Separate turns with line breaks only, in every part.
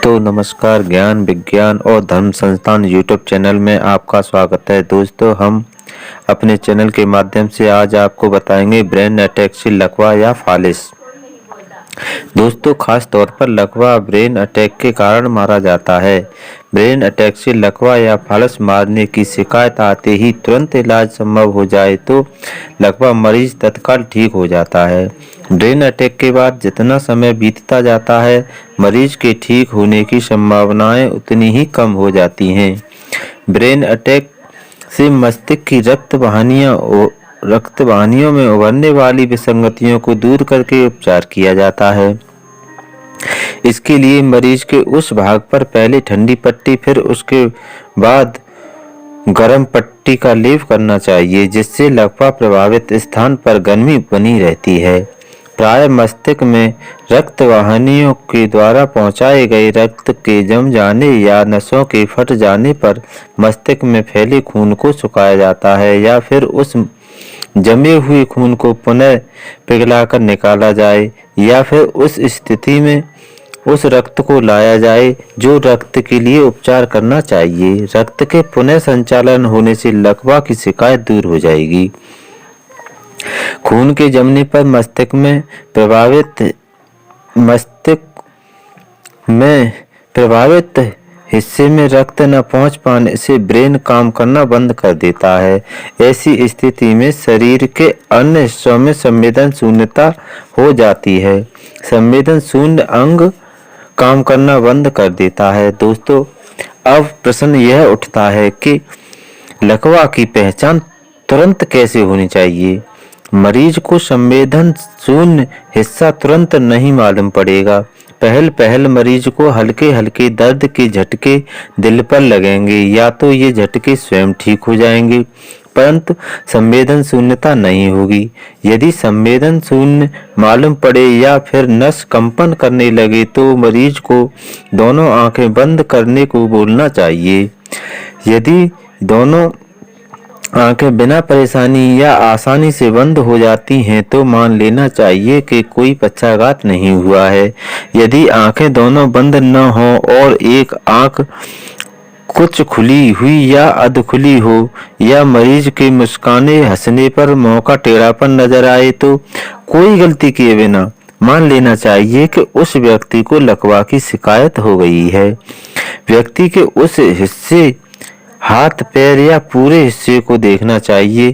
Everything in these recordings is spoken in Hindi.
तो नमस्कार, ज्ञान विज्ञान और धर्म संस्थान यूट्यूब चैनल में आपका स्वागत है। दोस्तों, हम अपने चैनल के माध्यम से आज आपको बताएंगे ब्रेन अटैक से लकवा या फालिस। दोस्तों, खास तौर पर लकवा ब्रेन अटैक के कारण मारा जाता है। ब्रेन अटैक से लकवा या फालिस मारने की शिकायत आते ही तुरंत इलाज संभव हो जाए तो लकवा मरीज तत्काल ठीक हो जाता है। ब्रेन अटैक के बाद जितना समय बीतता जाता है, मरीज के ठीक होने की संभावनाएं उतनी ही कम हो जाती हैं। ब्रेन अटैक से मस्तिष्क की रक्त वाहिनियों में उभरने वाली विसंगतियों को दूर करके उपचार किया जाता है। इसके लिए मरीज के उस भाग पर पहले ठंडी पट्टी, फिर उसके बाद गर्म पट्टी का लेप करना चाहिए, जिससे लकवा प्रभावित स्थान पर गर्मी बनी रहती है। प्राय मस्तिष्क में रक्त वाहिनियों के द्वारा पहुंचाए गए रक्त के जम जाने या नसों के फट जाने पर मस्तिष्क में फैले खून को सुखाया जाता है या फिर उस जमे हुए खून को पुनः पिघलाकर निकाला जाए, या फिर उस स्थिति में उस रक्त को लाया जाए जो रक्त के लिए उपचार करना चाहिए। रक्त के पुनः संचालन होने से लकवा की शिकायत दूर हो जाएगी। खून के जमने पर मस्तिष्क में प्रभावित हिस्से में रक्त न पहुंच पाने से ब्रेन काम करना बंद कर देता है। ऐसी स्थिति में शरीर के अन्य हिस्सों में संवेदन शून्यता हो जाती है। संवेदन शून्य अंग काम करना बंद कर देता है। दोस्तों, अब प्रश्न यह उठता है कि लकवा की पहचान तुरंत कैसे होनी चाहिए। मरीज को संवेदन शून्य हिस्सा तुरंत नहीं मालूम पड़ेगा। पहल मरीज को हल्के हल्के दर्द के झटके दिल पर लगेंगे, या तो ये झटके स्वयं ठीक हो जाएंगे, परंतु संवेदन शून्यता नहीं होगी। यदि संवेदन शून्य मालूम पड़े या फिर नस कंपन करने लगे तो मरीज को दोनों आंखें बंद करने को बोलना चाहिए। यदि दोनों आंखें बिना परेशानी या आसानी से बंद हो जाती हैं तो मान लेना चाहिए कि कोई पक्षाघात नहीं हुआ है। यदि आंखें दोनों बंद न हो और एक आंख कुछ खुली हुई या अध खुली हो, या मरीज के मुस्काने हंसने पर मौका टेढ़ापन नजर आए तो कोई गलती किए बिना मान लेना चाहिए कि उस व्यक्ति को लकवा की शिकायत हो गई है। व्यक्ति के उस हिस्से, हाथ पैर या पूरे हिस्से को देखना चाहिए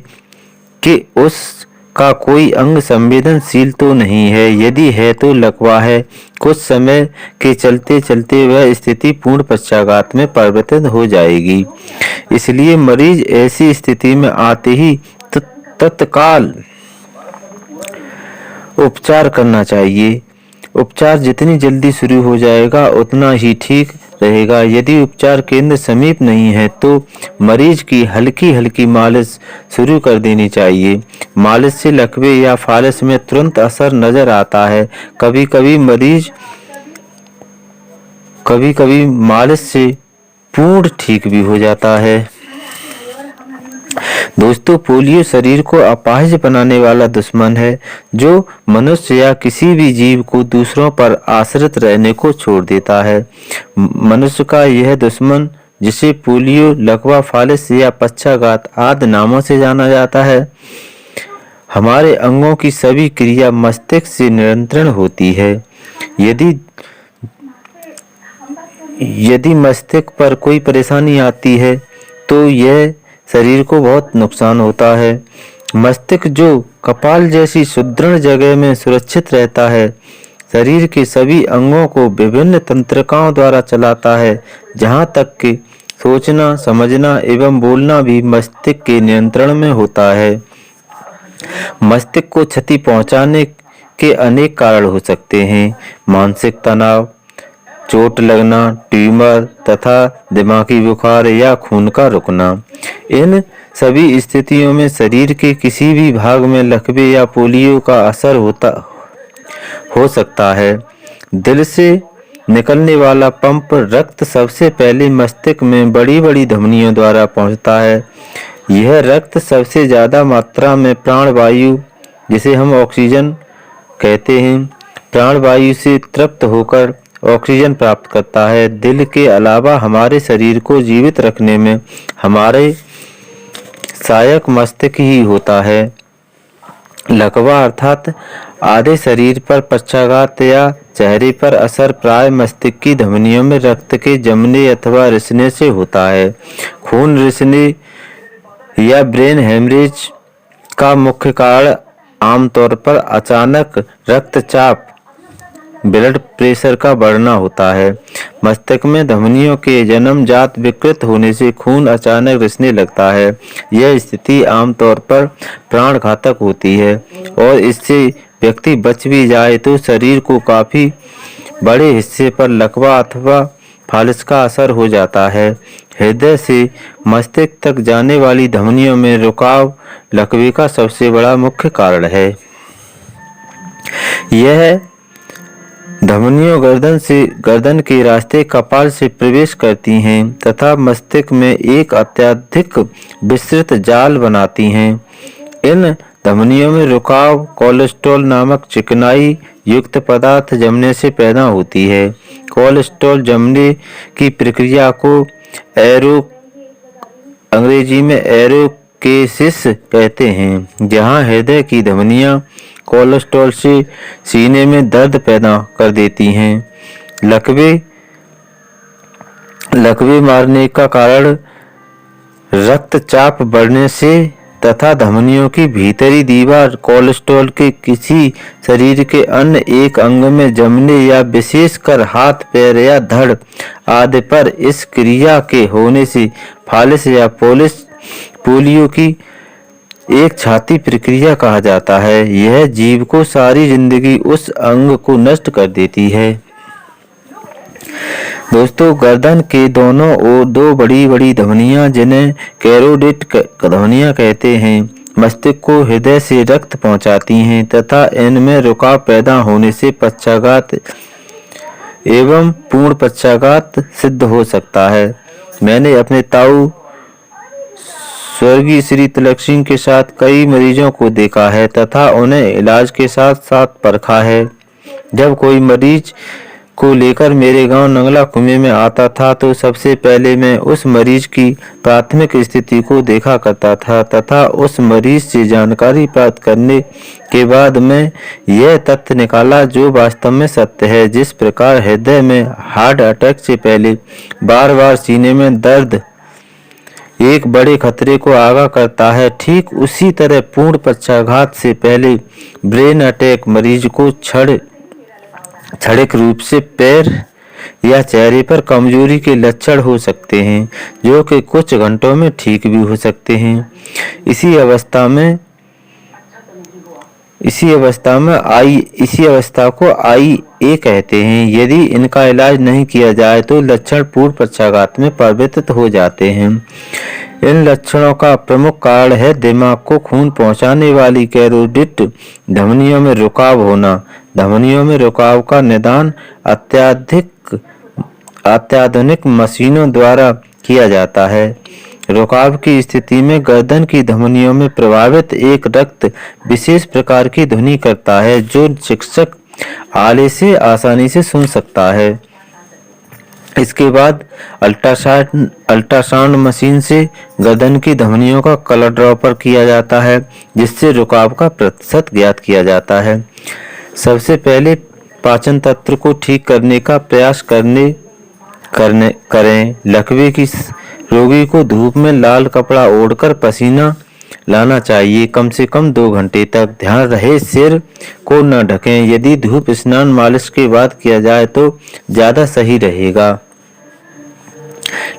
कि उसका कोई अंग संवेदनशील तो नहीं है। यदि है तो लकवा है। कुछ समय के चलते चलते वह स्थिति पूर्ण पक्षाघात में परिवर्तित हो जाएगी। इसलिए मरीज ऐसी स्थिति में आते ही तत्काल उपचार करना चाहिए। उपचार जितनी जल्दी शुरू हो जाएगा उतना ही ठीक रहेगा। यदि उपचार केंद्र समीप नहीं है तो मरीज की हल्की हल्की मालिश शुरू कर देनी चाहिए। मालिश से लकवे या फालिस में तुरंत असर नजर आता है। कभी कभी मालिश से पूर्ण ठीक भी हो जाता है। दोस्तों, पोलियो शरीर को अपाहिज बनाने वाला दुश्मन है जो मनुष्य या किसी भी जीव को दूसरों पर आश्रित रहने को छोड़ देता है। मनुष्य का यह दुश्मन, जिसे पोलियो, लकवा, फालिस या पक्षाघात आदि नामों से जाना जाता है, हमारे अंगों की सभी क्रिया मस्तिष्क से नियंत्रण होती है। यदि मस्तिष्क पर कोई परेशानी आती है तो यह शरीर को बहुत नुकसान होता है। मस्तिष्क, जो कपाल जैसी सुदृढ़ जगह में सुरक्षित रहता है, शरीर के सभी अंगों को विभिन्न तंत्रिकाओं द्वारा चलाता है। जहाँ तक कि सोचना, समझना एवं बोलना भी मस्तिष्क के नियंत्रण में होता है। मस्तिष्क को क्षति पहुँचाने के अनेक कारण हो सकते हैं। मानसिक तनाव, चोट लगना, ट्यूमर तथा दिमागी बुखार या खून का रुकना। इन सभी स्थितियों में शरीर के किसी भी भाग में लकवे या पोलियो का असर हो सकता है। दिल से निकलने वाला पंप रक्त सबसे पहले मस्तिष्क में बड़ी बड़ी धमनियों द्वारा पहुंचता है। यह रक्त सबसे ज्यादा मात्रा में प्राणवायु, जिसे हम ऑक्सीजन कहते हैं, प्राणवायु से तृप्त होकर ऑक्सीजन प्राप्त करता है। दिल के अलावा हमारे शरीर को जीवित रखने में हमारे सहायक मस्तिष्क ही होता है। लकवा अर्थात आधे शरीर पर पक्षाघात या चेहरे पर असर प्राय मस्तिष्क की धमनियों में रक्त के जमने अथवा रिसने से होता है। खून रिसने या ब्रेन हेमरेज का मुख्य कारण आमतौर पर अचानक रक्तचाप ब्लड प्रेशर का बढ़ना होता है। मस्तिष्क में धमनियों के जन्मजात विकृत होने से खून अचानक रिसने लगता है। यह स्थिति आमतौर पर प्राणघातक होती है और इससे व्यक्ति बच भी जाए तो शरीर को काफी बड़े हिस्से पर लकवा अथवा फालिस का असर हो जाता है। हृदय से मस्तिष्क तक जाने वाली धमनियों में रुकाव लकवे का सबसे बड़ा मुख्य कारण है। यह धमनियों गर्दन के रास्ते कपाल से प्रवेश करती हैं तथा मस्तिष्क में एक अत्यधिक विस्तृत जाल बनाती हैं। इन धमनियों में रुकाव कोलेस्ट्रॉल नामक चिकनाई युक्त पदार्थ जमने से पैदा होती है। कोलेस्ट्रॉल जमने की प्रक्रिया को अंग्रेजी में एरोकेसिस कहते हैं, जहां हृदय की धमनियां कोलेस्ट्रॉल से सीने में दर्द पैदा कर देती हैं। लकवे मारने का कारण रक्तचाप बढ़ने से तथा धमनियों की भीतरी दीवार कोलेस्ट्रॉल के किसी शरीर के अन्य एक अंग में जमने या विशेषकर हाथ पैर या धड़ आदि पर इस क्रिया के होने से फालिस या पोलियो की एक छाती प्रक्रिया कहा जाता है। यह जीव को सारी जिंदगी उस अंग को नष्ट कर देती है। दोस्तों, गर्दन के दोनों ओर दो बड़ी बड़ी धमनियां जिन्हें कैरोटिड धमनियां कहते हैं, मस्तिष्क को हृदय से रक्त पहुंचाती हैं तथा इनमें रुकाव पैदा होने से पक्षाघात एवं पूर्ण पक्षाघात सिद्ध हो सकता है। मैंने अपने ताऊ स्वर्गीय श्री तिलक सिंह के साथ कई मरीजों को देखा है तथा उन्हें इलाज के साथ साथ परखा है। जब कोई मरीज को लेकर मेरे गांव नंगला कुएं में आता था तो सबसे पहले मैं उस मरीज की प्राथमिक स्थिति को देखा करता था तथा उस मरीज से जानकारी प्राप्त करने के बाद मैं यह तथ्य निकाला जो वास्तव में सत्य है। जिस प्रकार हृदय में हार्ट अटैक से पहले बार बार सीने में दर्द एक बड़े खतरे को आगाह करता है, ठीक उसी तरह पूर्ण पक्षाघात से पहले ब्रेन अटैक मरीज को क्षणिक रूप से पैर या चेहरे पर कमजोरी के लक्षण हो सकते हैं, जो कि कुछ घंटों में ठीक भी हो सकते हैं। इसी अवस्था को IA कहते हैं। यदि इनका इलाज नहीं किया जाए तो लक्षण पूर्ण पक्षाघात में परिवर्तित हो जाते हैं। इन लक्षणों का प्रमुख कारण है दिमाग को खून पहुंचाने वाली कैरोटिड धमनियों में रुकाव होना। धमनियों में रुकाव का निदान अत्याधुनिक मशीनों द्वारा किया जाता है। रुकाव की स्थिति में गर्दन की धमनियों में प्रभावित एक रक्त विशेष प्रकार की ध्वनि करता है जो चिकित्सक आले से आसानी से सुन सकता है। इसके बाद अल्ट्रासाउंड मशीन से गर्दन की धमनियों का कलर ड्रॉपर किया जाता है, जिससे रुकाव का प्रतिशत ज्ञात किया जाता है। सबसे पहले पाचन तंत्र को ठीक करने का प्रयास करें। लकवे की रोगी को धूप में लाल कपड़ा ओढ़कर पसीना लाना चाहिए, कम से कम 2 घंटे तक। ध्यान रहे सिर को न ढकें। यदि धूप स्नान मालिश के बाद किया जाए तो ज्यादा सही रहेगा।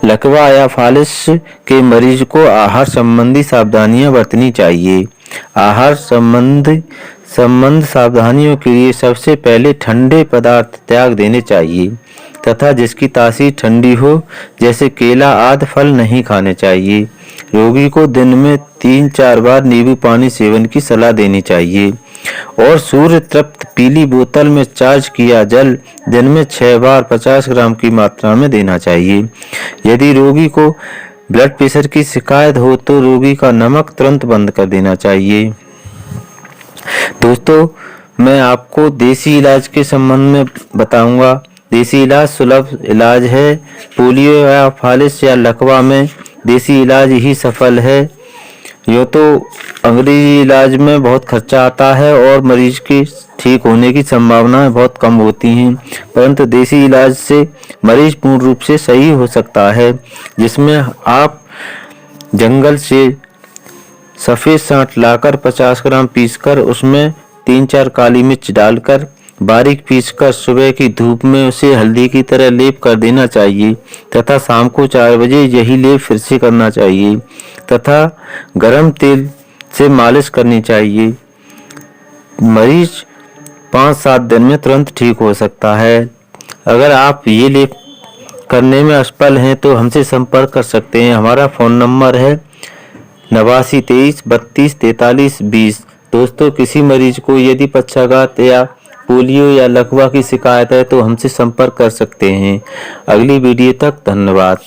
लकवा या फालिस के मरीज को आहार संबंधी सावधानियां बरतनी चाहिए। आहार संबंध सावधानियों के लिए सबसे पहले ठंडे पदार्थ त्याग देने चाहिए तथा जिसकी तासीर ठंडी हो, जैसे केला आदि फल नहीं खाने चाहिए। रोगी को दिन में 3-4 बार नींबू पानी सेवन की सलाह देनी चाहिए और सूर्य तृप्त पीली बोतल में चार्ज किया जल दिन में 6 बार 50 ग्राम की मात्रा में देना चाहिए। यदि रोगी को ब्लड प्रेशर की शिकायत हो तो रोगी का नमक तुरंत बंद कर देना चाहिए। दोस्तों, मैं आपको देसी इलाज के संबंध में बताऊंगा। देसी इलाज सुलभ इलाज है। पोलियो या फालिस या लकवा में देसी इलाज ही सफल है। यूँ तो अंग्रेजी इलाज में बहुत खर्चा आता है और मरीज की ठीक होने की संभावनाएं बहुत कम होती हैं, परंतु देसी इलाज से मरीज पूर्ण रूप से सही हो सकता है, जिसमें आप जंगल से सफ़ेद साँठ लाकर 50 ग्राम पीसकर उसमें 3-4 काली मिर्च डालकर बारीक पीसकर सुबह की धूप में उसे हल्दी की तरह लेप कर देना चाहिए तथा शाम को 4 बजे यही लेप फिर से करना चाहिए तथा गर्म तेल से मालिश करनी चाहिए। मरीज 5-7 दिन में तुरंत ठीक हो सकता है। अगर आप ये लेप करने में असफल हैं तो हमसे संपर्क कर सकते हैं। हमारा फ़ोन नंबर है 8923324320। दोस्तों, किसी मरीज को यदि पक्षाघात या पोलियो या लकवा की शिकायत है तो हमसे संपर्क कर सकते हैं। अगली वीडियो तक धन्यवाद।